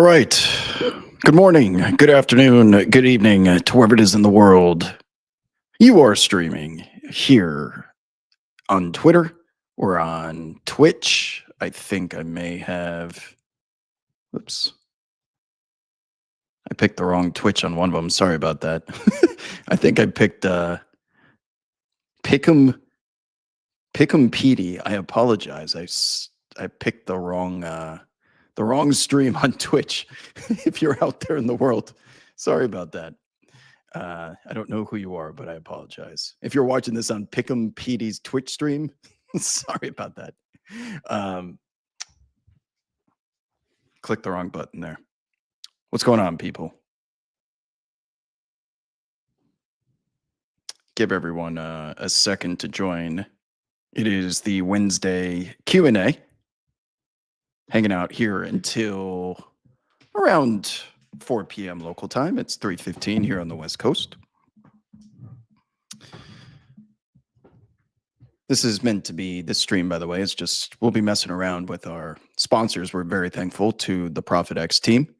right. Good morning, good afternoon, good evening to wherever it is in the world. You are streaming here on Twitter or on Twitch. I think I may have. Oops. I picked the wrong Twitch on one of them. Sorry about that. I think I picked Pick'em Petey. I apologize. I picked the wrong stream on Twitch. If you're out there in the world, sorry about that. I don't know who you are, but I apologize. If you're watching this on Pick'em Petey's Twitch stream, sorry about that. Click the wrong button there. What's going on, people? Give everyone a second to join. It is the Wednesday Q&A. Hanging out here until around 4 p.m. local time. It's 3:15 here on the West Coast. This is meant to be, this stream, by the way, is just, we'll be messing around with our sponsors. We're very thankful to the Prophet X team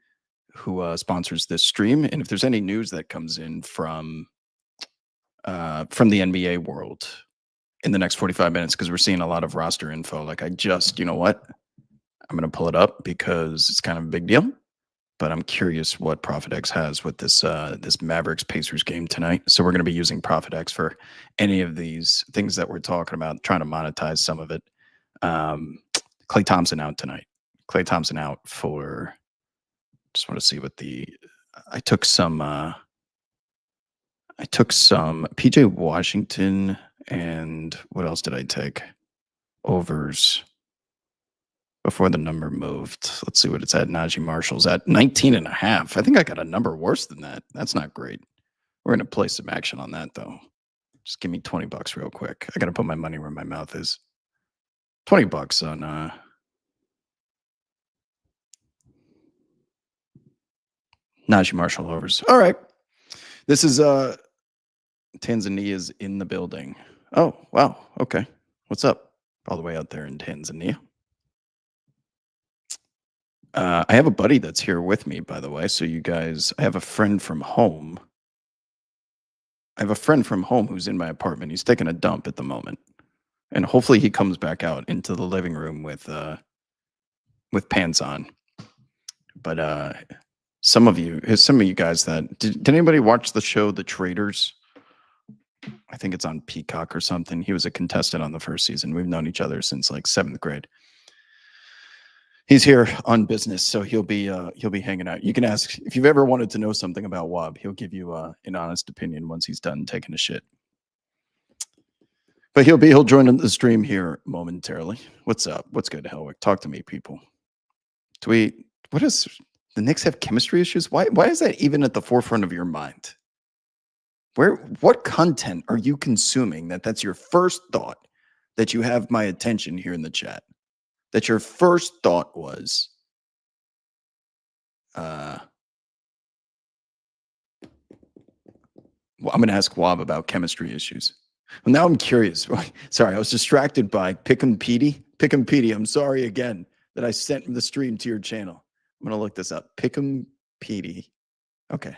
who sponsors this stream. And if there's any news that comes in from the NBA world in the next 45 minutes, because we're seeing a lot of roster info, like you know what? I'm going to pull it up because it's kind of a big deal. But I'm curious what Prophet X has with this Mavericks Pacers game tonight. So we're going to be using Prophet X for any of these things that we're talking about, trying to monetize some of it. Klay Thompson out tonight. Klay Thompson out for. Just want to see what I took some PJ Washington, and what else did I take? Overs. Before the number moved. Let's see what it's at. Najee Marshall's at 19.5. I think I got a number worse than that. That's not great. We're going to play some action on that, though. Just give me $20 real quick. I got to put my money where my mouth is. $20 on Najee Marshall overs. All right. This is Tanzania's in the building. Oh, wow. Okay. What's up? All the way out there in Tanzania. I have a buddy that's here with me, by the way. So you guys, I have a friend from home. Who's in my apartment. He's taking a dump at the moment. And hopefully he comes back out into the living room with pants on. But some of you guys did anybody watch the show The Traders? I think it's on Peacock or something. He was a contestant on the first season. We've known each other since like 7th grade. He's here on business, so he'll be hanging out. You can ask if you've ever wanted to know something about Wob. He'll give you an honest opinion once he's done taking a shit. But he'll join the stream here momentarily. What's up? What's good, Helwick? Talk to me, people. What is the Knicks have chemistry issues? Why is that even at the forefront of your mind? What content are you consuming that's your first thought that you have my attention here in the chat? That your first thought was, well, I'm going to ask Wob about chemistry issues. Well, now I'm curious. Sorry, I was distracted by Pick'em Petey. Pick'em Petey, I'm sorry again that I sent the stream to your channel. I'm going to look this up. Pick'em Petey. Okay.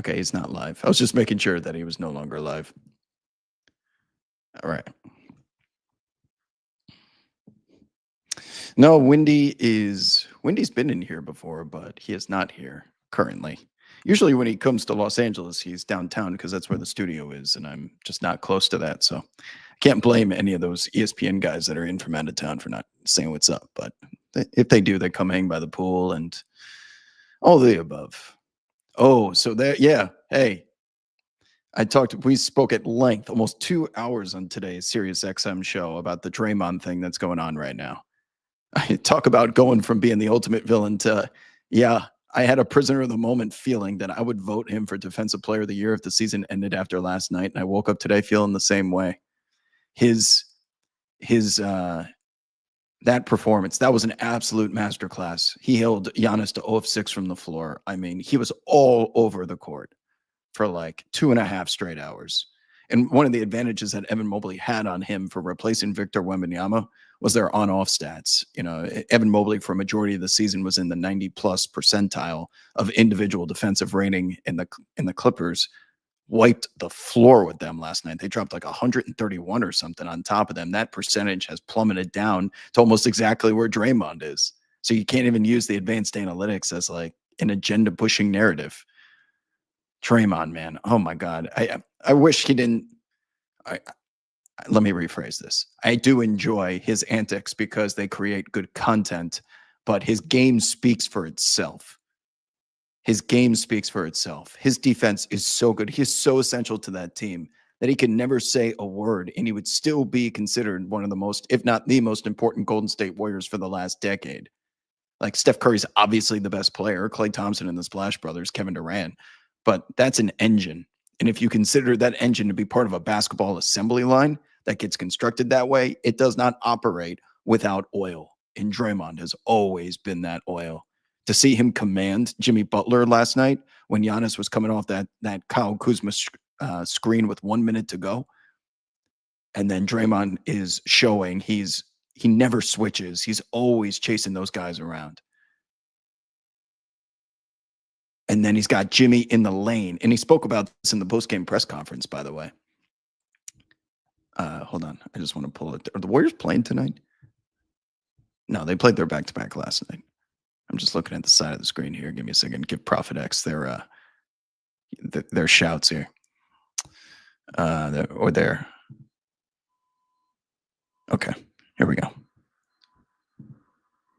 Okay, he's not live. I was just making sure that he was no longer live. All right. No, Wendy's been in here before, but he is not here currently. Usually when he comes to Los Angeles, he's downtown because that's where the studio is, and I'm just not close to that. So I can't blame any of those ESPN guys that are in from out of town for not saying what's up. But if they do, they come hang by the pool and all the above. Oh, so yeah. Hey, we spoke at length, almost 2 hours on today's Sirius XM show about the Draymond thing that's going on right now. I talk about going from being the ultimate villain to, yeah, I had a prisoner of the moment feeling that I would vote him for Defensive Player of the Year if the season ended after last night. And I woke up today feeling the same way. That performance, that was an absolute masterclass. He held Giannis to 0 of 6 from the floor. I mean, he was all over the court for like 2.5 straight hours. And one of the advantages that Evan Mobley had on him for replacing Victor Wembanyama was their on-off stats. Evan Mobley for a majority of the season was in the 90+ percentile of individual defensive rating, in the Clippers wiped the floor with them last night. They dropped like 131 or something on top of them. That percentage has plummeted down to almost exactly where Draymond is. So you can't even use the advanced analytics as like an agenda pushing narrative. Draymond, man. Oh my God. I wish he didn't. Let me rephrase this. I do enjoy his antics because they create good content, but his game speaks for itself. His game speaks for itself. His defense is so good. He is so essential to that team that he can never say a word, and he would still be considered one of the most, if not the most important Golden State Warriors for the last decade. Like Steph Curry's obviously the best player, Klay Thompson and the Splash Brothers, Kevin Durant, but that's an engine. And if you consider that engine to be part of a basketball assembly line that gets constructed that way, it does not operate without oil. And Draymond has always been that oil. To see him command Jimmy Butler last night when Giannis was coming off that Kyle Kuzma screen with 1 minute to go, and then Draymond is showing he never switches. He's always chasing those guys around. And then he's got Jimmy in the lane. And he spoke about this in the post-game press conference, by the way. Hold on. I just want to pull it. Are the Warriors playing tonight? No, they played their back-to-back last night. I'm just looking at the side of the screen here. Give me a second. Give Prophet X their shouts here. Or there. Okay, here we go.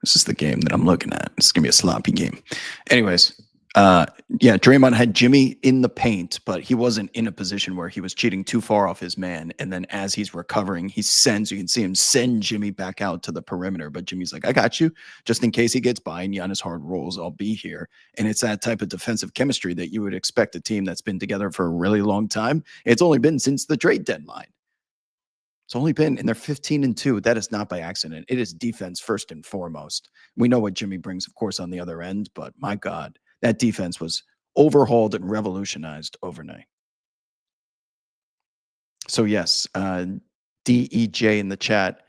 This is the game that I'm looking at. This is going to be a sloppy game. Anyways, yeah, Draymond had Jimmy in the paint, but he wasn't in a position where he was cheating too far off his man. And then as he's recovering, you can see him send Jimmy back out to the perimeter. But Jimmy's like, I got you. Just in case he gets by and Giannis hard rolls, I'll be here. And it's that type of defensive chemistry that you would expect a team that's been together for a really long time. It's only been since the trade deadline. It's only been, and they're 15-2. That is not by accident. It is defense first and foremost. We know what Jimmy brings, of course, on the other end, but my God, that defense was overhauled and revolutionized overnight. So yes, DEJ in the chat.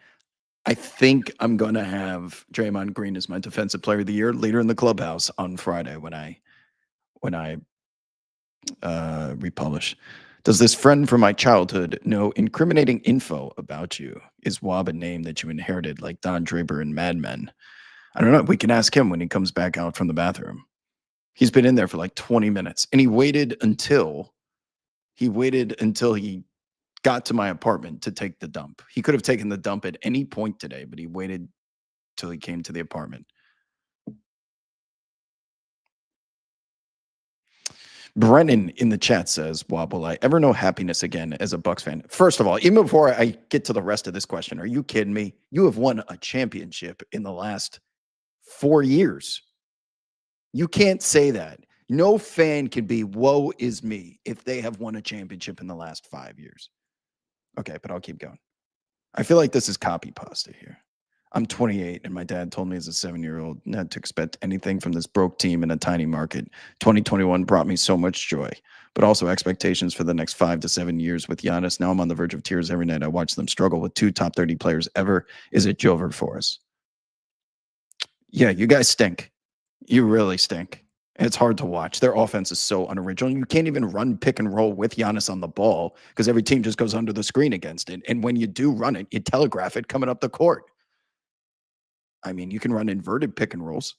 I think I'm going to have Draymond Green as my defensive player of the year, leader in the clubhouse on Friday when I republish. Does this friend from my childhood know incriminating info about you? Is Wob a name that you inherited like Don Draper and Mad Men? I don't know. We can ask him when he comes back out from the bathroom. He's been in there for like 20 minutes, and he waited until he got to my apartment to take the dump. He could have taken the dump at any point today, but he waited till he came to the apartment. Brennan in the chat says, Wob, will I ever know happiness again as a Bucks fan? First of all, even before I get to the rest of this question, are you kidding me? You have won a championship in the last 4 years. You can't say that. No fan can be woe is me if they have won a championship in the last 5 years. Okay, but I'll keep going. I feel like this is copy pasta here. I'm 28, and my dad told me as a 7-year-old not to expect anything from this broke team in a tiny market. 2021 brought me so much joy, but also expectations for the next 5 to 7 years with Giannis. Now I'm on the verge of tears every night. I watch them struggle with 2 top 30 players ever. Is it over for us? Yeah, you guys stink. You really stink. And it's hard to watch. Their offense is so unoriginal. You can't even run pick and roll with Giannis on the ball because every team just goes under the screen against it. And when you do run it, you telegraph it coming up the court. I mean, you can run inverted pick and rolls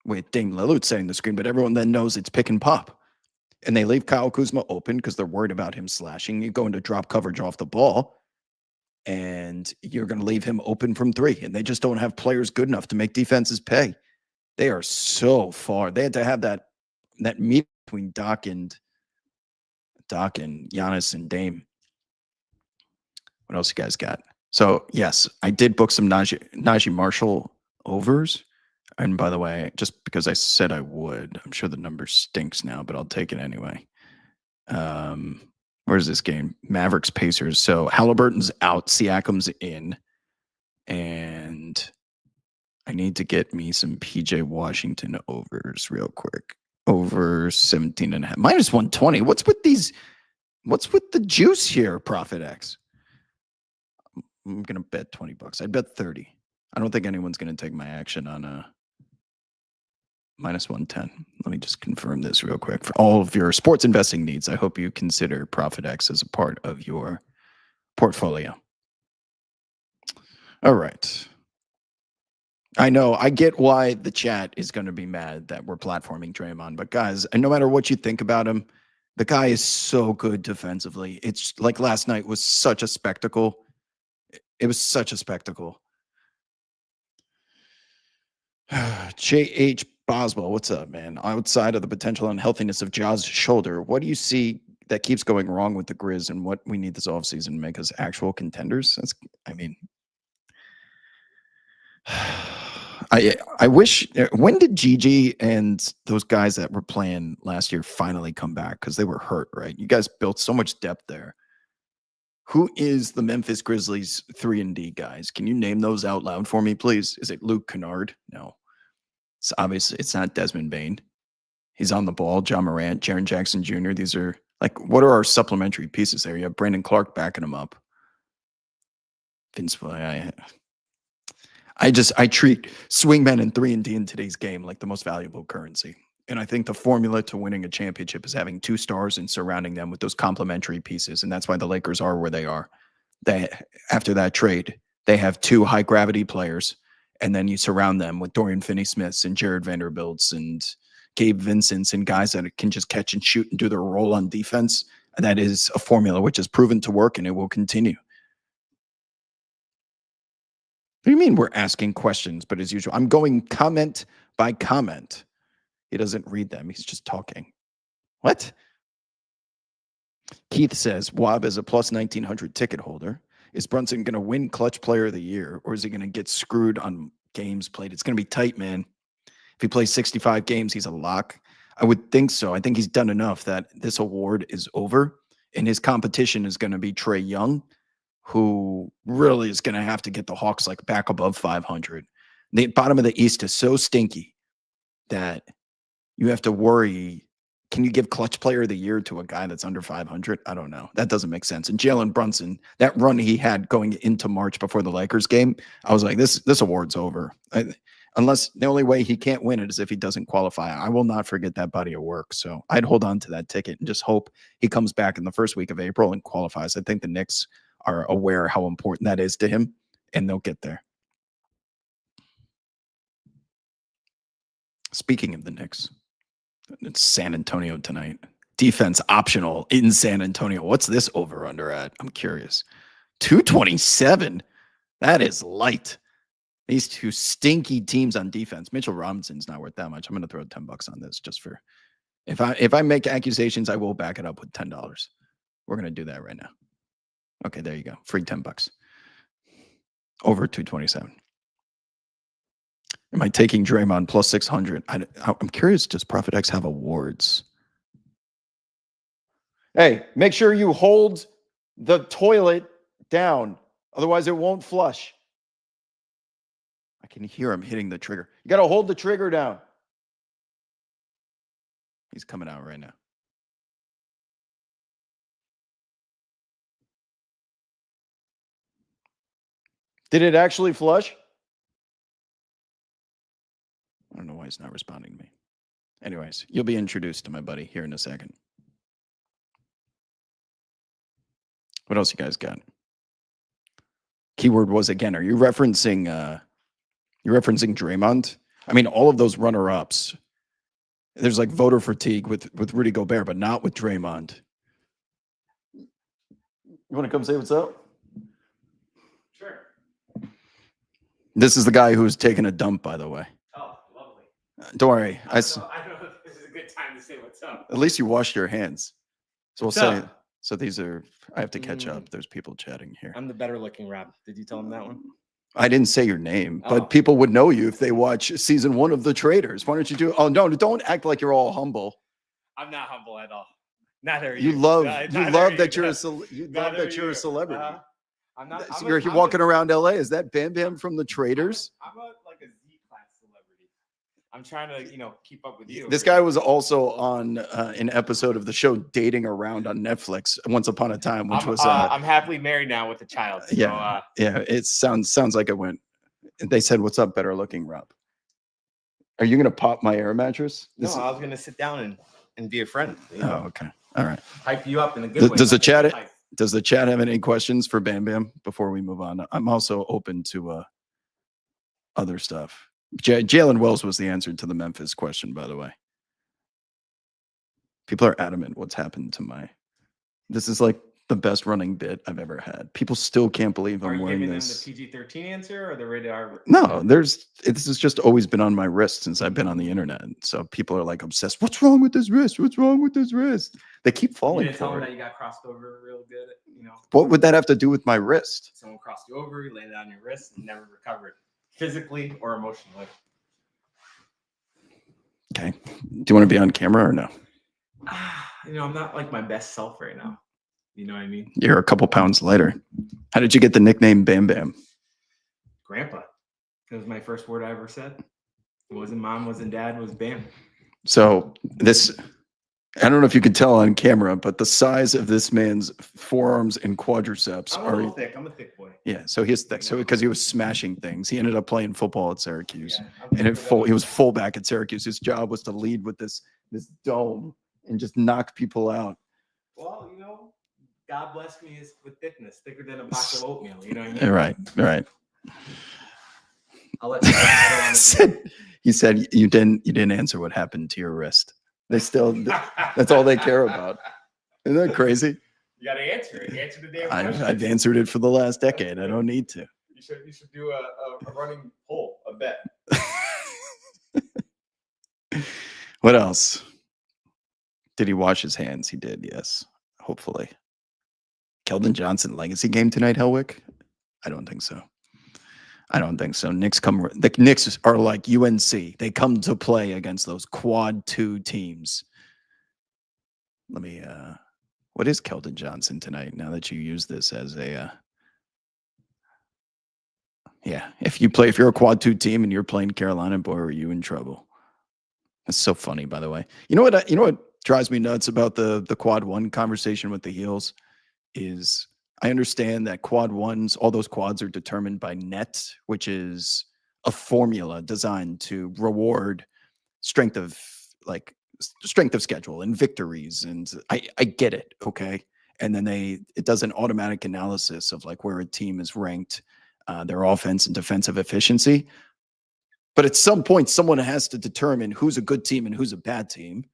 with Dame Lillard setting the screen, but everyone then knows it's pick and pop. And they leave Kyle Kuzma open because they're worried about him slashing. You go into drop coverage off the ball, and you're going to leave him open from 3. And they just don't have players good enough to make defenses pay. They are so far. They had to have that meet between Doc and Giannis and Dame. What else you guys got? So, yes, I did book some Najee Marshall overs. And by the way, just because I said I would, I'm sure the number stinks now, but I'll take it anyway. Where's this game? Mavericks Pacers. So Halliburton's out, Siakam's in, and I need to get me some PJ Washington overs real quick. Over 17.5. Minus 120. What's with the juice here, Prophet X? I'm gonna bet $20. I'd bet 30. I don't think anyone's gonna take my action on a minus 110. Let me just confirm this real quick. For all of your sports investing needs, I hope you consider ProfitX as a part of your portfolio. All right. I know. I get why the chat is going to be mad that we're platforming Draymond, but guys, and no matter what you think about him, the guy is so good defensively. It's like last night was such a spectacle. It was such a spectacle. J.H. Boswell, what's up, man? Outside of the potential unhealthiness of Ja's shoulder, what do you see that keeps going wrong with the Grizz and what we need this offseason to make us actual contenders? I wish. When did Gigi and those guys that were playing last year finally come back? Because they were hurt, right? You guys built so much depth there. Who is the Memphis Grizzlies 3-and-D guys? Can you name those out loud for me, please? Is it Luke Kennard? No. It's obviously it's not Desmond Bain. He's on the ball. John Morant, Jaren Jackson Jr. These are what are our supplementary pieces there? You have Brandon Clark backing him up. Vince, I treat swingmen and 3-and-D in today's game like the most valuable currency. And I think the formula to winning a championship is having 2 stars and surrounding them with those complementary pieces. And that's why the Lakers are where they are. After that trade, they have 2 high gravity players. And then you surround them with Dorian Finney-Smiths and Jared Vanderbilts and Gabe Vincents and guys that can just catch and shoot and do their role on defense. And that is a formula which has proven to work and it will continue. What do you mean we're asking questions? But as usual, I'm going comment by comment. He doesn't read them. He's just talking. What? Keith says, Wob is a plus 1900 ticket holder. Is Brunson going to win Clutch Player of the Year, or is he going to get screwed on games played? It's going to be tight, man. If he plays 65 games, he's a lock. I would think so. I think he's done enough that this award is over, and his competition is going to be Trae Young, who really is going to have to get the Hawks back above 500. The bottom of the East is so stinky that you have to worry. Can you give Clutch Player of the Year to a guy that's under 500? I don't know. That doesn't make sense. And Jalen Brunson, that run he had going into March before the Lakers game, I was like, this award's over. Unless the only way he can't win it is if he doesn't qualify. I will not forget that body of work. So I'd hold on to that ticket and just hope he comes back in the first week of April and qualifies. I think the Knicks are aware how important that is to him, and they'll get there. Speaking of the Knicks, it's San Antonio tonight. Defense optional in San Antonio. What's this over-under at? I'm curious. 227. That is light. These 2 stinky teams on defense. Mitchell Robinson's not worth that much. I'm going to throw $10 on this just for if I make accusations, I will back it up with $10. We're going to do that right now. Okay, there you go. Free $10. Over 227. Am I taking Draymond plus 600? I'm curious, does ProfitX have awards? Hey, make sure you hold the toilet down. Otherwise, it won't flush. I can hear him hitting the trigger. You got to hold the trigger down. He's coming out right now. Did it actually flush? I don't know why he's not responding to me. Anyways, you'll be introduced to my buddy here in a second. What else you guys got? Keyword was again. Are you referencing Draymond? I mean, all of those runner-ups. There's voter fatigue with Rudy Gobert, but not with Draymond. You want to come say what's up? Sure. This is the guy who's taking a dump, by the way. Oh, lovely. Don't worry. I don't know if this is a good time to say what's up. At least you washed your hands. So What's we'll say. up? So these are. I have to catch up. There's people chatting here. I'm the better looking Rob. Did you tell him that one? I didn't say your name, but Oh. people would know you if they watch season 1 of The Traders. Why don't you do? Oh no! Don't act like you're all humble. I'm not humble at all. Neither are You you. love Neither love are that you. you're a celebrity. I'm not. So you're walking around LA. Is that Bam Bam from The Traders? I'm a Z-class celebrity. I'm trying to, keep up with you. This over guy here. was also on an episode of the show Dating Around on Netflix once upon a time, which was I'm happily married now with a child. So, yeah. It sounds like it went. They said, "What's up, better looking Rob? Are you gonna pop my air mattress?" No, I was gonna sit down and be a friend. Oh, okay. All right. Hype you up in a good way. Does the not chat negative hype. does the chat have any questions for Bam Bam before we move on? I'm also open to other stuff. Jalen Wells was the answer to the Memphis question, by the way. People are adamant what's happened to my. This is like the best running bit I've ever had. People still can't believe Are I'm you wearing giving this. them the PG-13 answer or the rated R? No, this has just always been on my wrist since I've been on the internet. So people are like obsessed. What's wrong with this wrist? What's wrong with this wrist? They keep You falling didn't tell for them that it. you got crossed over real good. What would that have to do with my wrist? Someone crossed you over, you landed on your wrist, and never recovered physically or emotionally. Okay. Do you want to be on camera or no? I'm not like my best self right now. You know what I mean? You're a couple pounds lighter. How did you get the nickname Bam Bam? Grandpa. That was my first word I ever said. It wasn't mom, wasn't dad, was Bam. So I don't know if you could tell on camera, but the size of this man's forearms and quadriceps I'm a little thick. I'm a thick boy. Yeah, so he's thick. So because he was smashing things, he ended up playing football at Syracuse, Yeah, I'm and thick he was fullback at Syracuse. His job was to lead with this dome and just knock people out. Well, God bless me with thickness, thicker than a box of oatmeal. You know what I mean? Right. I'll let you know. I He said you didn't answer what happened to your wrist. They still that's all they care about. Isn't that crazy? You got to answer it. Answer the damn I've question. answered it for the last decade. I don't need to. You should do a running poll, a bet. What else? Did he wash his hands? He did, yes. Hopefully. Keldon Johnson legacy game tonight, Helwick? I don't think so. The Knicks are like UNC. They come to play against those quad 2 teams. Let me what is Keldon Johnson tonight now that you use this as a yeah, if you're a quad 2 team and you're playing Carolina, boy, are you in trouble. That's so funny, by the way. You know what drives me nuts about the quad 1 conversation with the Heels is I understand that quad 1s, all those quads are determined by net, which is a formula designed to reward strength of schedule and victories. And I get it. Okay. And then it does an automatic analysis of like where a team is ranked, their offense and defensive efficiency. But at some point, someone has to determine who's a good team and who's a bad team.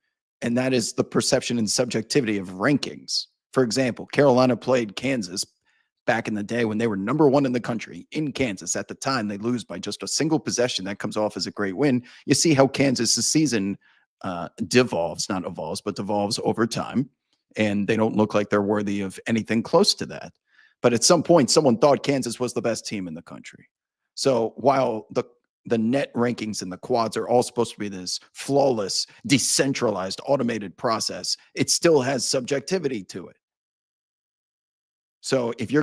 And that is the perception and subjectivity of rankings. For example, Carolina played Kansas back in the day when they were number 1 in the country in Kansas. At the time, they lose by just a single possession. That comes off as a great win. You see how Kansas' season devolves over time. And they don't look like they're worthy of anything close to that. But at some point, someone thought Kansas was the best team in the country. So while the net rankings and the quads are all supposed to be this flawless, decentralized, automated process, it still has subjectivity to it. So if you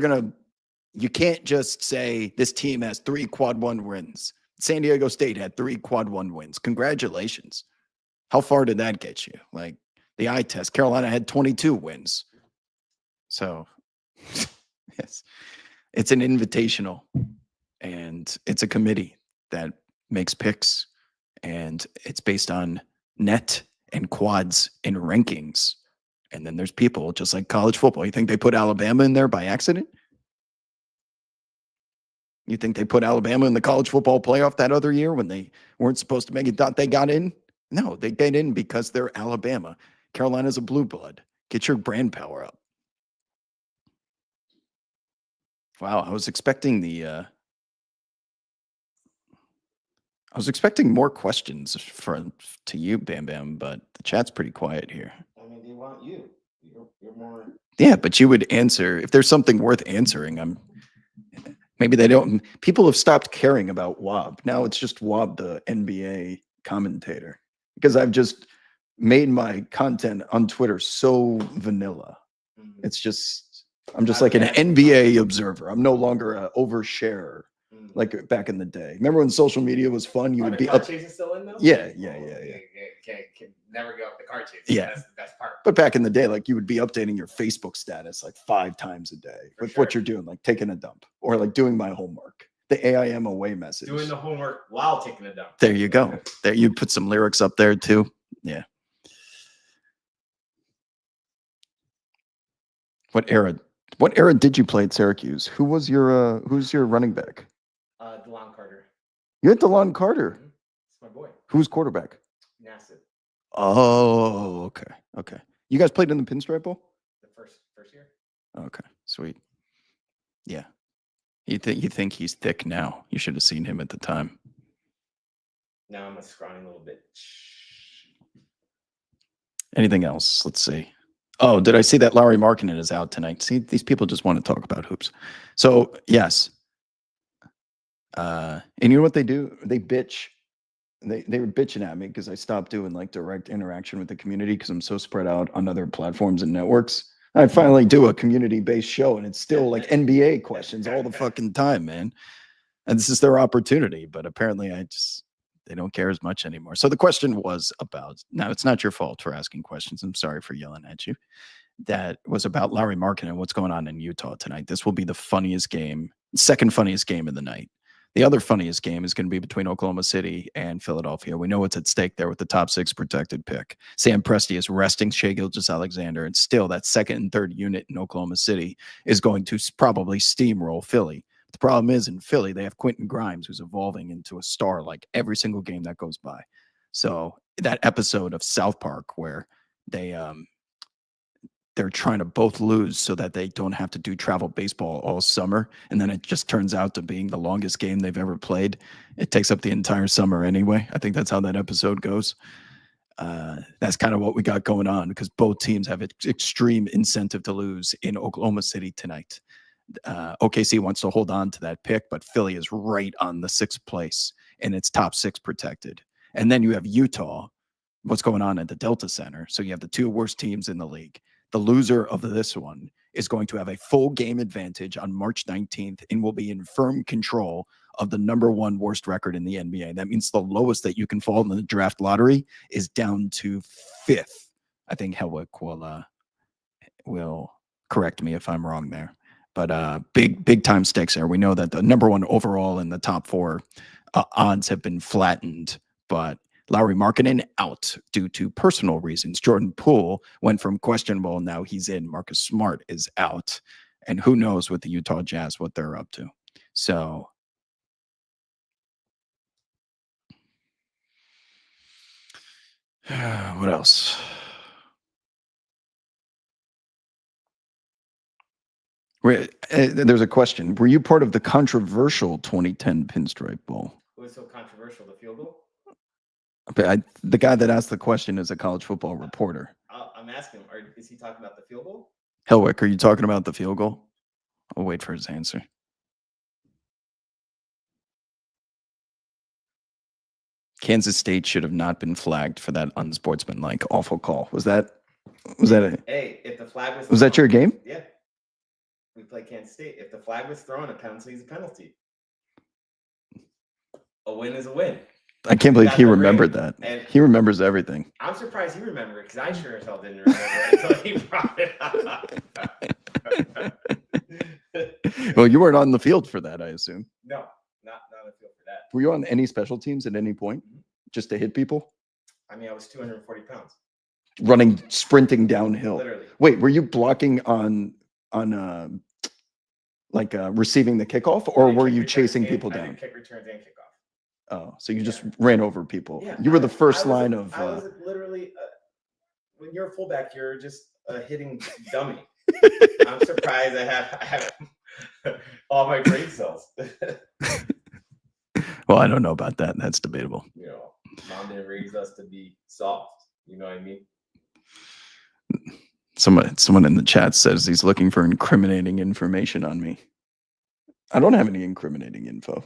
can't just say this team has 3 quad 1 wins. San Diego State had 3 quad 1 wins. Congratulations. How far did that get you? Like the eye test, Carolina had 22 wins. So yes, it's an invitational and it's a committee that makes picks, and it's based on net and quads and rankings. And then there's people just like college football. You think they put Alabama in there by accident? You think they put Alabama in the college football playoff that other year when they weren't supposed to make it? Thought they got in? No, they get in because they're Alabama. Carolina's a blue blood. Get your brand power up. Wow, I was expecting more questions to you, Bam Bam, but the chat's pretty quiet here. I mean, they want you. You're more. Yeah, but you would answer if there's something worth answering. Maybe they don't. People have stopped caring about Wob. Now it's just Wob, the NBA commentator, because I've just made my content on Twitter so vanilla. It's just I'm just like an NBA observer. I'm no longer an oversharer. like back in the day. Remember when social media was fun? You Are would the be car up. chases still in though? Yeah. Can never go up the car chase. Yeah. That's the best part. But back in the day, like you would be updating your Facebook status like 5 times a day For with what sure. you're doing, like taking a dump or like doing my homework. The AIM away message. Doing the homework while taking a dump. There you go. There you put some lyrics up there too. Yeah. What era did you play at Syracuse? Who's your running back? DeLon Carter. You had DeLon Carter. It's my boy. Who's quarterback? Nassib. Oh, okay. Okay. You guys played in the Pinstripe Bowl? The first year. Okay. Sweet. Yeah. You think he's thick now. You should have seen him at the time. Now I'm a scrawny little bit. Anything else? Let's see. Oh, did I see that Larry Markkinen is out tonight? See, these people just want to talk about hoops. So, yes. And you know what they do? They bitch. They were bitching at me because I stopped doing like direct interaction with the community because I'm so spread out on other platforms and networks. I finally do a community-based show, and it's still like NBA questions all the fucking time, man. And this is their opportunity, but apparently they don't care as much anymore. So the question was about, now it's not your fault for asking questions. I'm sorry for yelling at you. That was about Larry Markkinen and what's going on in Utah tonight. This will be the funniest game, second funniest game of the night. The other funniest game is going to be between Oklahoma City and Philadelphia. We know what's at stake there with the top 6 protected pick. Sam Presti is resting Shai Gilgeous-Alexander, and still that second and third unit in Oklahoma City is going to probably steamroll Philly. The problem is in Philly, they have Quentin Grimes, who's evolving into a star like every single game that goes by. So that episode of South Park where they're trying to both lose so that they don't have to do travel baseball all summer. And then it just turns out to being the longest game they've ever played. It takes up the entire summer anyway. I think that's how that episode goes. That's kind of what we got going on because both teams have extreme incentive to lose in Oklahoma City tonight. OKC wants to hold on to that pick, but Philly is right on the 6th place and it's top 6 protected. And then you have Utah, what's going on at the Delta Center. So you have the 2 worst teams in the league. The loser of this one is going to have a full game advantage on March 19th and will be in firm control of the number 1 worst record in the NBA. That means the lowest that you can fall in the draft lottery is down to 5th. I think Helwick will correct me if I'm wrong there. But big time stakes there. We know that the number 1 overall in the top 4 odds have been flattened, but Larry Markkinen out due to personal reasons. Jordan Poole went from questionable, now he's in. Marcus Smart is out. And who knows with the Utah Jazz what they're up to. So what else? There's a question. Were you part of the controversial 2010 Pinstripe Bowl? What was so controversial? The field goal? The guy that asked the question is a college football reporter. I'm asking him, is he talking about the field goal? Helwick, are you talking about the field goal? I'll wait for his answer. Kansas State should have not been flagged for that unsportsmanlike awful call. Was that Hey, if the flag was thrown, that your game? Yeah. We play Kansas State. If the flag was thrown, a penalty is a penalty. A win is a win. I can't believe he remembered that. And he remembers everything. I'm surprised he remembered it because I sure as hell didn't remember it until he brought it up. Well, you weren't on the field for that, I assume. No, not on the field for that. Were you on any special teams at any point just to hit people? I mean, I was 240 pounds. Sprinting downhill. Literally. Wait, were you blocking on receiving the kickoff, or were you chasing people down? I did kick returns and kickoff. Oh, so you just ran over people. Yeah, you were the first line of. I was literally, when you're a fullback, you're just a hitting dummy. I'm surprised I have all my brain cells. Well, I don't know about that. That's debatable. You know, mom didn't raise us to be soft. You know what I mean? Someone in the chat says he's looking for incriminating information on me. I don't have any incriminating info.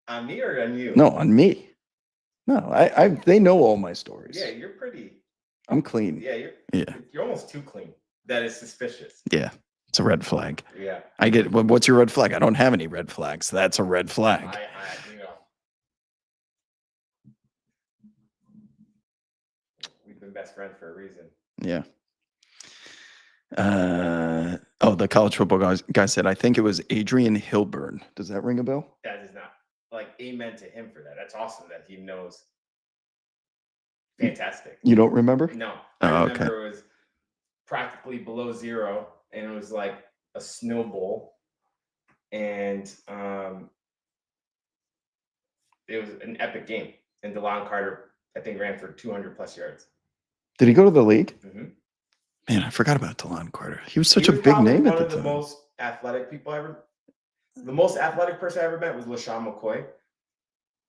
On me or on you? No, on me. No, they know all my stories. Yeah, you're pretty. I'm clean. Yeah, you're almost too clean. That is suspicious. Yeah. It's a red flag. Yeah. I get. What's your red flag? I don't have any red flags. That's a red flag. You know, we've been best friends for a reason. Yeah. The college football guy said, I think it was Adrian Hilburn. Does that ring a bell? That is not like amen to him for that. That's awesome that he knows. Fantastic. You don't remember? No. Oh, I remember okay. it was practically below zero, and it was like a snow bowl. And it was an epic game. And DeLon Carter, I think, ran for 200 plus yards. Did he go to the league? Mm-hmm. Man, I forgot about DeLon Carter. He was such a big name at the time. One of the most athletic people the most athletic person I ever met was LaShawn McCoy.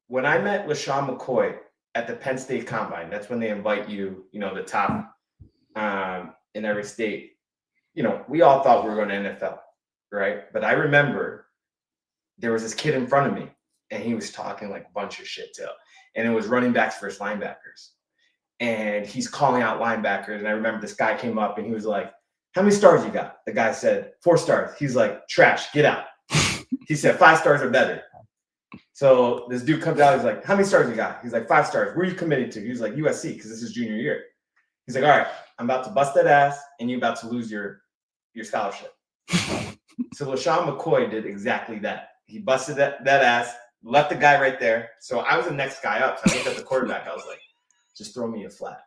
When I met LaShawn McCoy at the Penn State Combine, that's when they invite you, the top in every state. We all thought we were going to NFL, right? But I remember there was this kid in front of me, and he was talking like a bunch of shit too. And it was running backs versus linebackers. And he's calling out linebackers. And I remember this guy came up and he was like, how many stars you got? The guy said, 4 stars. He's like, trash, get out. He said, 5 stars are better. So this dude comes out. He's like, how many stars you got? He's like, 5 stars. Where are you committed to? He's like, USC, because this is junior year. He's like, all right, I'm about to bust that ass, and you're about to lose your scholarship. So LaShawn McCoy did exactly that. He busted that ass, left the guy right there. So I was the next guy up. So I looked at the quarterback. I was like, just throw me a flat.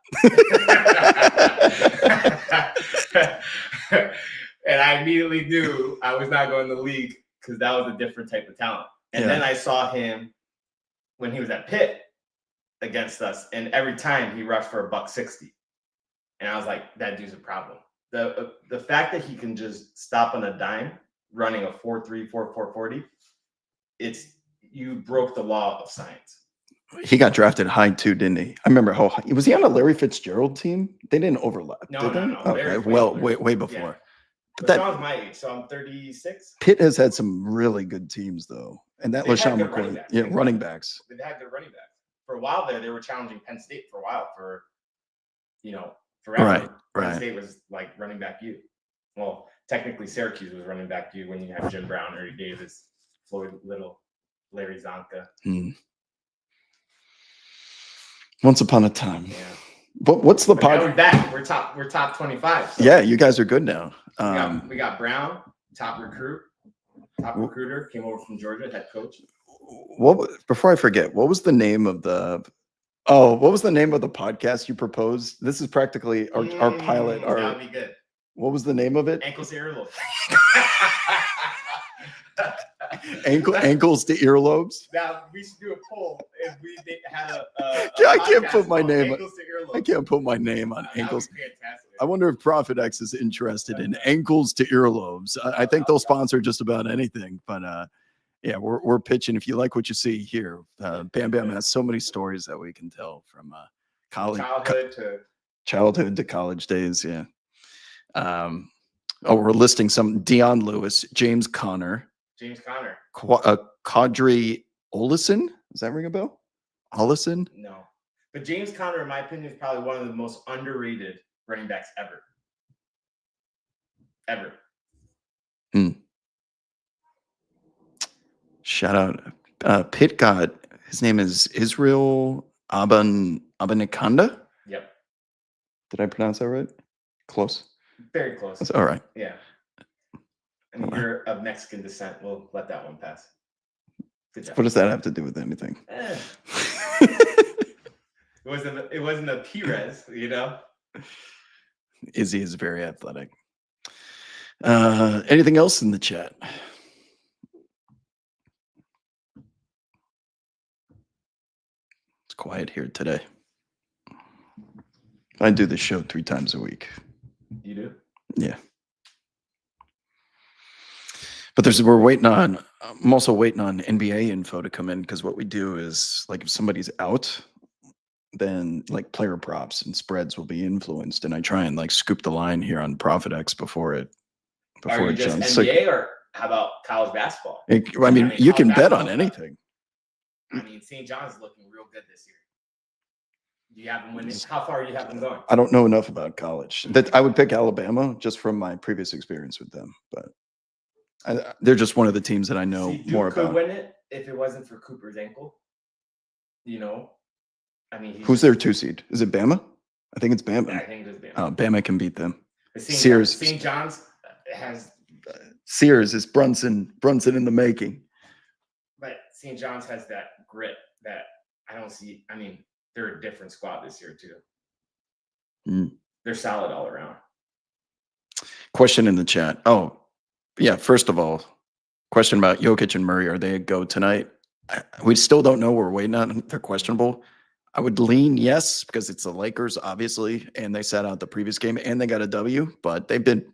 And I immediately knew I was not going to the league because that was a different type of talent. And then I saw him when he was at Pitt against us, and every time he rushed for $160. And I was like, that dude's a problem. The fact that he can just stop on a dime running a 4.3, 4.40, you broke the law of science. He got drafted high too, didn't he? I remember how high. Was he on a Larry Fitzgerald team? They didn't overlap. No. Okay, well, way before. Yeah. But LaShawn's my age, so I'm 36. Pitt has had some really good teams, though. And that LaShawn McCoy, running backs. They've had good running backs. For a while there, they were challenging Penn State for a while forever. Right. Penn State was like running back you. Well, technically Syracuse was running back you when you have Jim Brown, Ernie Davis, Floyd Little, Larry Zonka. Once upon a time. Yeah. But what's the pod? We're back. We're top 25. So yeah, you guys are good now. We got Brown, top recruiter, came over from Georgia, head coach. Before I forget, what was the name of the podcast you proposed? This is practically our pilot. That'd be good. What was the name of it? Ankles to earlobes. Ankles to earlobes. Now we should do a poll if we had a I can't put my name. I can't put my name on ankles. Fantastic. I wonder if Profit X is interested in ankles to earlobes. I think they'll sponsor just about anything. But yeah, we're pitching. If you like what you see here, Bam Bam has so many stories that we can tell from childhood to college days. Yeah. We're listing some: Dion Lewis, James Conner, Qadree Ollison. Does that ring a bell? Ollison? No. But James Conner, in my opinion, is probably one of the most underrated running backs ever. Shout out. Pitt got, his name is Israel Abanikanda. Yep. Did I pronounce that right? Close. Very close. That's all right. Yeah. And you're of Mexican descent. We'll let that one pass. Good job. What does that have to do with anything? It wasn't a Perez, Izzy is very athletic. Anything else in the chat? It's quiet here today. I do the show 3 times a week. You do? Yeah. But we're waiting on, I'm also waiting on NBA info to come in, because what we do is, like, if somebody's out, then like player props and spreads will be influenced, and I try and like scoop the line here on Profit X before it jumps. NBA, or how about college basketball? I mean, you can bet on anything. I mean, St. John's looking real good this year. Do you have them winning? How far do you have them going? I don't know enough about college. That I would pick Alabama just from my previous experience with them, but they're just one of the teams that I know See, Duke more could about. win it if it wasn't for Cooper's ankle. You know, I mean, Who's their 2 seed? Is it Bama? I think it's Bama. I think it is Bama. Oh, Bama can beat them. Sears, Sears. St. John's has, Sears is Brunson in the making. but St. John's has that grit that I don't see. I mean, they're a different squad this year too. They're solid all around. Question in the chat. Oh, yeah. First of all, question about Jokic and Murray. Are they a go tonight? We still don't know. We're waiting on. They're questionable. I would lean yes because it's the Lakers, obviously, and they sat out the previous game and they got a W. But they've been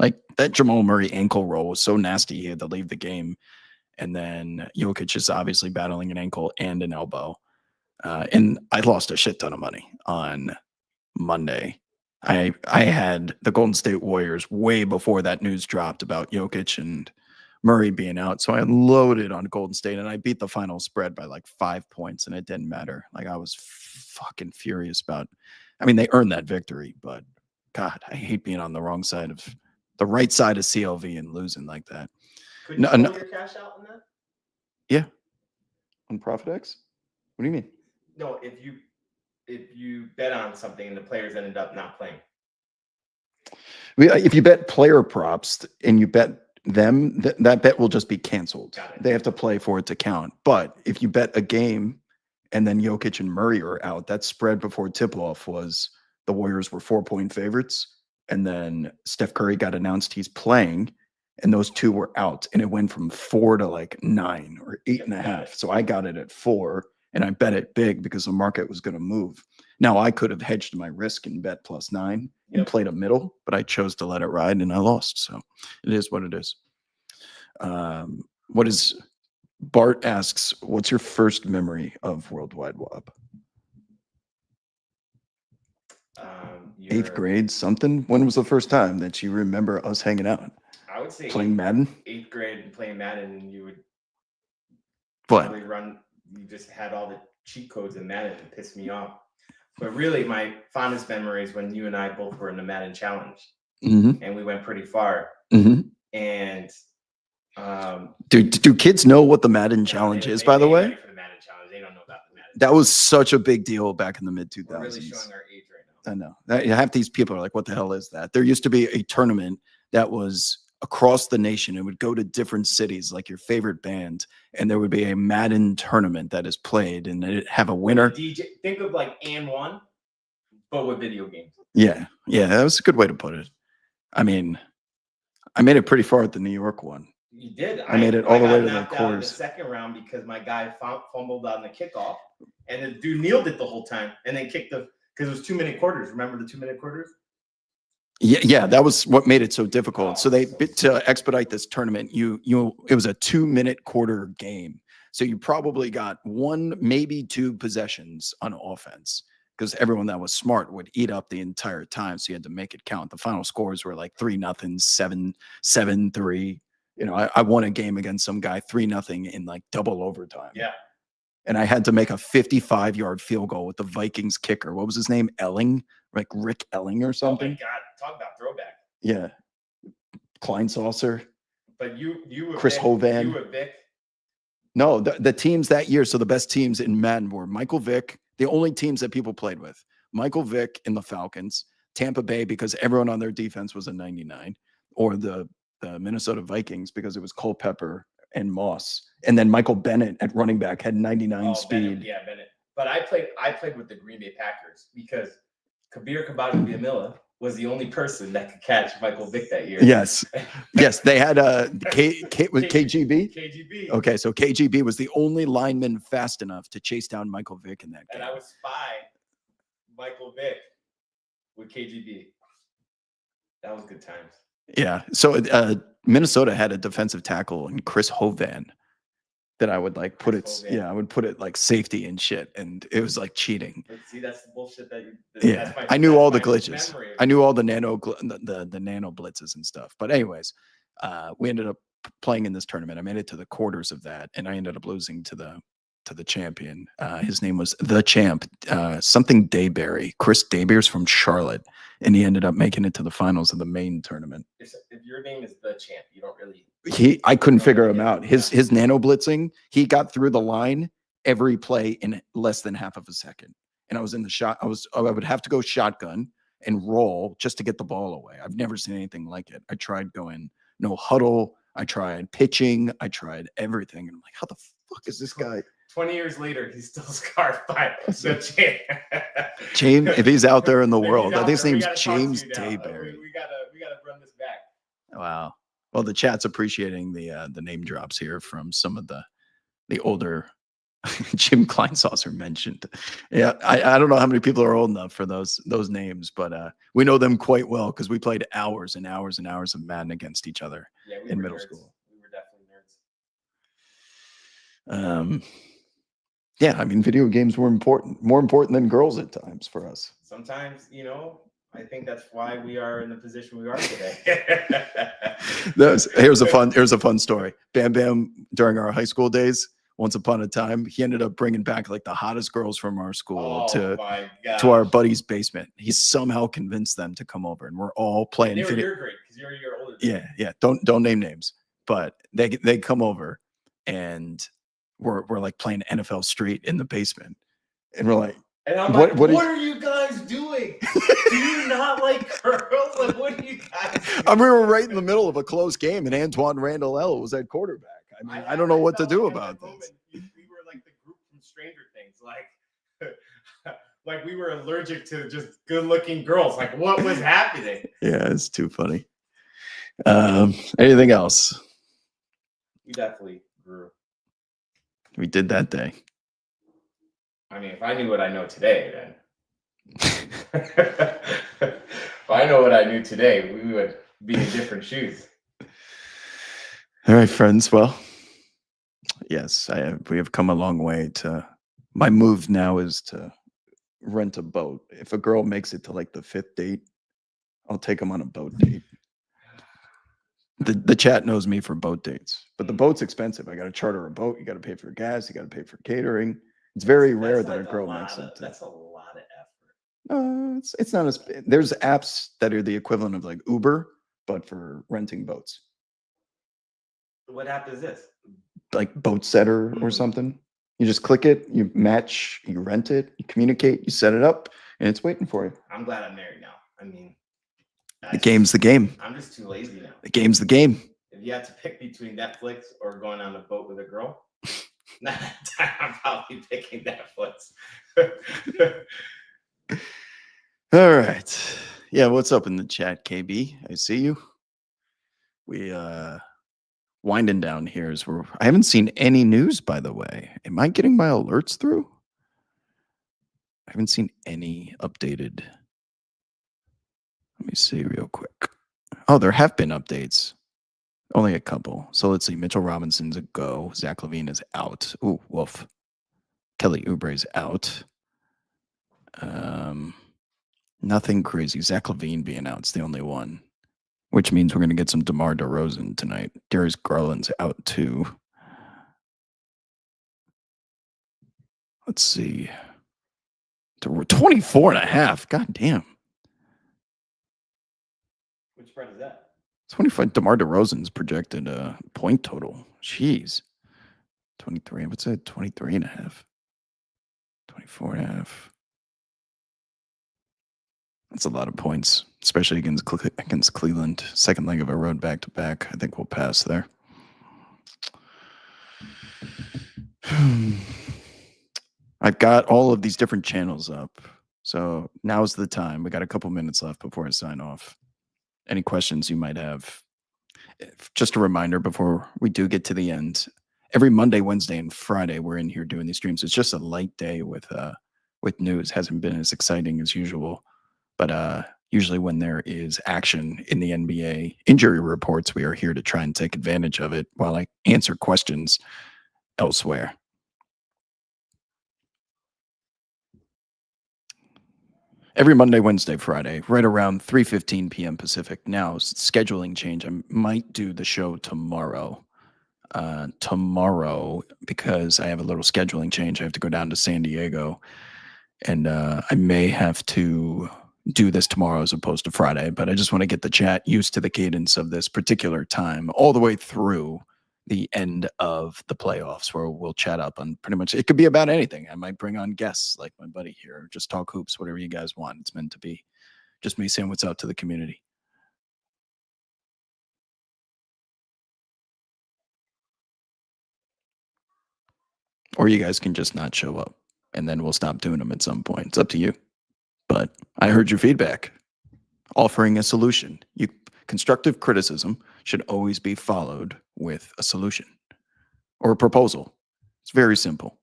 like that Jamal Murray ankle roll was so nasty he had to leave the game, and then Jokic is obviously battling an ankle and an elbow. And I lost a shit ton of money on Monday. I had the Golden State Warriors way before that news dropped about Jokic and Murray being out. So I loaded on Golden State and I beat the final spread by like 5 points and it didn't matter. Like I was fucking furious about, I mean, they earned that victory, but God, I hate being on the wrong side of the right side of CLV and losing like that. Could you pull your cash out on that? Yeah. On ProfitX? What do you mean? No, if you bet on something and the players ended up not playing. If you bet player props and you bet them, that bet will just be canceled. They have to play for it to count. But if you bet a game and then Jokic and Murray are out, that spread before tip-off was the Warriors were 4-point favorites. And then Steph Curry got announced he's playing, and those two were out. And it went from 4 to like 9 or 8.5. So I got it at 4, and I bet it big because the market was going to move. Now, I could have hedged my risk and bet +9 and played a middle, but I chose to let it ride and I lost. So it is what it is. What is Bart asks, what's your first memory of World Wide Wob? 8th grade, something? When was the first time that you remember us hanging out? I would say playing Madden. 8th grade and playing Madden, and you would What? run. You just had all the cheat codes in Madden and pissed me off. But really, my fondest memory is when you and I both were in the Madden Challenge, and we went pretty far. And do kids know what the Madden Challenge is? By the way, for the Madden Challenge, they don't know about the Madden. That was such a big deal back in the mid 2000s. We're really showing our age right now. I know. Half these people are like, "What the hell is that?" There used to be a tournament that was across the nation. It would go to different cities, like your favorite band, and there would be a Madden tournament that is played, and it'd have a winner. DJ, think of like &1, but with video games. Yeah, that was a good way to put it. I mean, I made it pretty far at the New York one. You did. I made it all the way to the quarters. In the second round because my guy fumbled on the kickoff, and the dude kneeled it the whole time, and then kicked because it was 2-minute quarters. Remember the 2-minute quarters? Yeah, that was what made it so difficult. So to expedite this tournament, it was a 2-minute quarter game. So you probably got 1, maybe 2 possessions on offense because everyone that was smart would eat up the entire time. So you had to make it count. The final scores were like 3-0, 7-3. You know, I won a game against some guy 3-0 in like double overtime. Yeah. And I had to make a 55-yard field goal with the Vikings kicker. What was his name? Elling? Like Rick Elling or something? Oh my God. Talk about throwback. Yeah. Klein Saucer. But you were Chris Vic, Hovan. You were Vic. No, the teams that year. So the best teams in Madden were Michael Vick, the only teams that people played with. Michael Vick in the Falcons, Tampa Bay because everyone on their defense was a 99, or the Minnesota Vikings because it was Culpepper and Moss. And then Michael Bennett at running back had 99 speed. Bennett. But I played with the Green Bay Packers because Kabir Kabadja-Biamila was the only person that could catch Michael Vick that year. Yes. They had KGB? KGB. Okay, so KGB was the only lineman fast enough to chase down Michael Vick in that game. And I would spy Michael Vick with KGB. That was good times. Yeah. So Minnesota had a defensive tackle in Chris Hovan that I would like put it. Yeah, I would put it like safety and shit, and it was like cheating. See, that's the bullshit that you. Yeah, I knew all the glitches. I knew all the nano blitzes and stuff. But anyways, we ended up playing in this tournament. I made it to the quarters of that, and I ended up losing to to the champion. His name was the champ, something Dayberry. Chris Daybeers from Charlotte, and he ended up making it to the finals of the main tournament. If your name is the champ, you don't really. I couldn't don't figure really him get out. it. His nano blitzing, he got through the line every play in less than half of a second. And I was in the shot. I would have to go shotgun and roll just to get the ball away. I've never seen anything like it. I tried going no huddle. I tried pitching. I tried everything. And I'm like, how the fuck is this guy? 20 years later, he's still scarred by the champ. James, if he's out there in the If he's world, I out think his there, we name's gotta talk to James you now. Dayberry. We gotta run this back. Wow. Well, the chat's appreciating the name drops here from some of the older Jim Kleinsaucer mentioned. Yeah, I don't know how many people are old enough for those names, but we know them quite well because we played hours and hours and hours of Madden against each other in middle school. We were definitely nerds. Yeah, I mean, video games were important, more important than girls at times for us. Sometimes, I think that's why we are in the position we are today. Here's a fun story. Bam Bam, during our high school days, once upon a time, he ended up bringing back like the hottest girls from our school to our buddy's basement. He somehow convinced them to come over, and we're all playing. They were your grade because you're a year older. Yeah. Don't name names, but they come over, and we're like playing NFL Street in the basement, and we're like, and I'm like, what are you guys doing? Do you not like girls? Like, what are you guys doing? I mean, we were right in the middle of a close game, and Antoine Randall L was at quarterback. I mean, I don't know what to do about this. We were like the group from Stranger Things, like we were allergic to just good-looking girls. Like, what was happening? Yeah, it's too funny. Anything else? We definitely grew. We did that day. I mean, if I knew what I know today, then if I know what I knew today, we would be in different shoes. All right, friends. Well, yes, we have come a long way. My move now is to rent a boat. If a girl makes it to like the 5th date, I'll take them on a boat date. The chat knows me for boat dates, but the boat's expensive. I got to charter a boat. You got to pay for gas. You got to pay for catering. It's very rare that a girl makes it. That's a lot of effort. It's not as. There's apps that are the equivalent of like Uber, but for renting boats. What app is this? Like Boat Setter or something. You just click it, you match, you rent it, you communicate, you set it up, and it's waiting for you. I'm glad I'm married now. I mean, the game's the game. I'm just too lazy now. The game's the game. If you had to pick between Netflix or going on a boat with a girl, I'm probably picking Netflix. All right. Yeah, what's up in the chat, KB? I see you. We winding down here as I haven't seen any news, by the way. Am I getting my alerts through? I haven't seen any updated. Let me see real quick. Oh, there have been updates. Only a couple. So let's see. Mitchell Robinson's a go. Zach Levine is out. Ooh, woof. Kelly Oubre's out. Nothing crazy. Zach Levine being out is the only one, which means we're going to get some DeMar DeRozan tonight. Darius Garland's out too. Let's see. 24.5. God damn. Which spread is that? 25. DeMar DeRozan's projected point total. Jeez. 23. What's that? 23.5. 24.5. That's a lot of points, especially against Cleveland. Second leg of a road back-to-back. I think we'll pass there. I've got all of these different channels up. So now's the time. We got a couple minutes left before I sign off. Any questions you might have? Just a reminder before we do get to the end. Every Monday, Wednesday, and Friday, we're in here doing these streams. It's just a light day with news. Hasn't been as exciting as usual. But usually when there is action in the NBA, injury reports, we are here to try and take advantage of it while I answer questions elsewhere. Every Monday, Wednesday, Friday, right around 3:15 p.m. Pacific. Now, scheduling change. I might do the show tomorrow. tomorrow because I have a little scheduling change. I have to go down to San Diego, and I may have to do this tomorrow as opposed to Friday. But I just want to get the chat used to the cadence of this particular time all the way through the end of the playoffs, where we'll chat up on pretty much. It could be about anything. I might bring on guests like my buddy here, or just talk hoops, whatever you guys want. It's meant to be just me saying what's out to the community. Or you guys can just not show up, and then we'll stop doing them at some point. It's up to you. But I heard your feedback, offering a solution. Constructive criticism should always be followed with a solution or a proposal. It's very simple.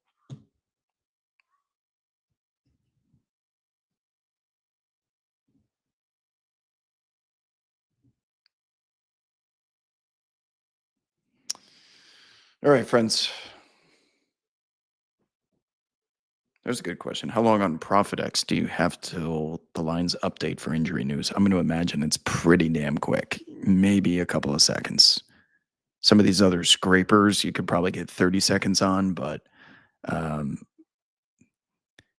All right, friends. There's a good question. How long on ProfitX do you have till the lines update for injury news? I'm going to imagine it's pretty damn quick, maybe a couple of seconds. Some of these other scrapers you could probably get 30 seconds on, but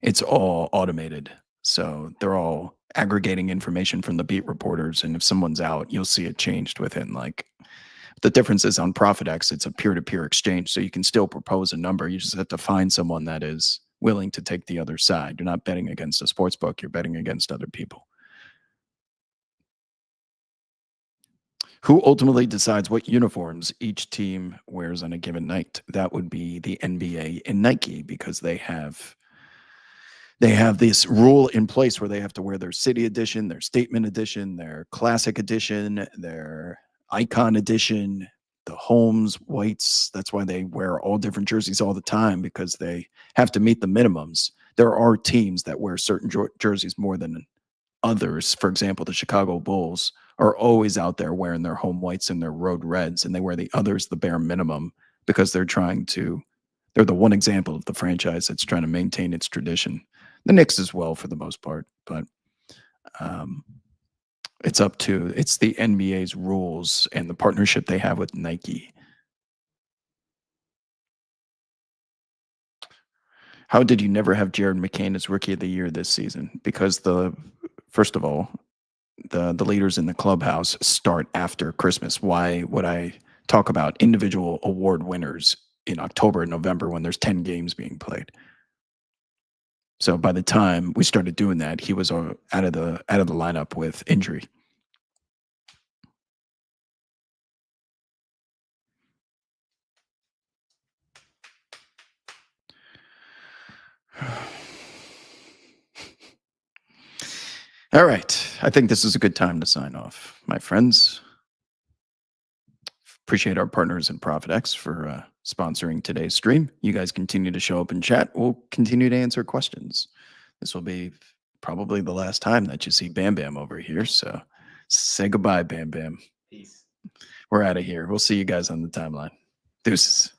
it's all automated. So they're all aggregating information from the beat reporters. And if someone's out, you'll see it changed within like the difference is on ProfitX, it's a peer-to-peer exchange. So you can still propose a number. You just have to find someone that is willing to take the other side. You're not betting against a sports book, you're betting against other people. Who ultimately decides what uniforms each team wears on a given night? That would be the NBA and Nike, because they have this rule in place where they have to wear their city edition, their statement edition, their classic edition, their icon edition, the homes whites. That's why they wear all different jerseys all the time, because they have to meet the minimums. There are teams that wear certain jerseys more than others. For example, the Chicago Bulls are always out there wearing their home whites and their road reds, and they wear the others the bare minimum because they're the one example of the franchise that's trying to maintain its tradition. The Knicks as well, for the most part, but it's the NBA's rules and the partnership they have with Nike. How did you never have Jared McCain as Rookie of the Year this season? Because first of all, the leaders in the clubhouse start after Christmas. Why would I talk about individual award winners in October and November when there's 10 games being played? So by the time we started doing that, he was out of the lineup with injury. All right. I think this is a good time to sign off, my friends. Appreciate our partners in ProfitX for sponsoring today's stream. You guys continue to show up in chat. We'll continue to answer questions. This will be probably the last time that you see Bam Bam over here. So say goodbye, Bam Bam. Peace. We're out of here. We'll see you guys on the timeline. Deuces.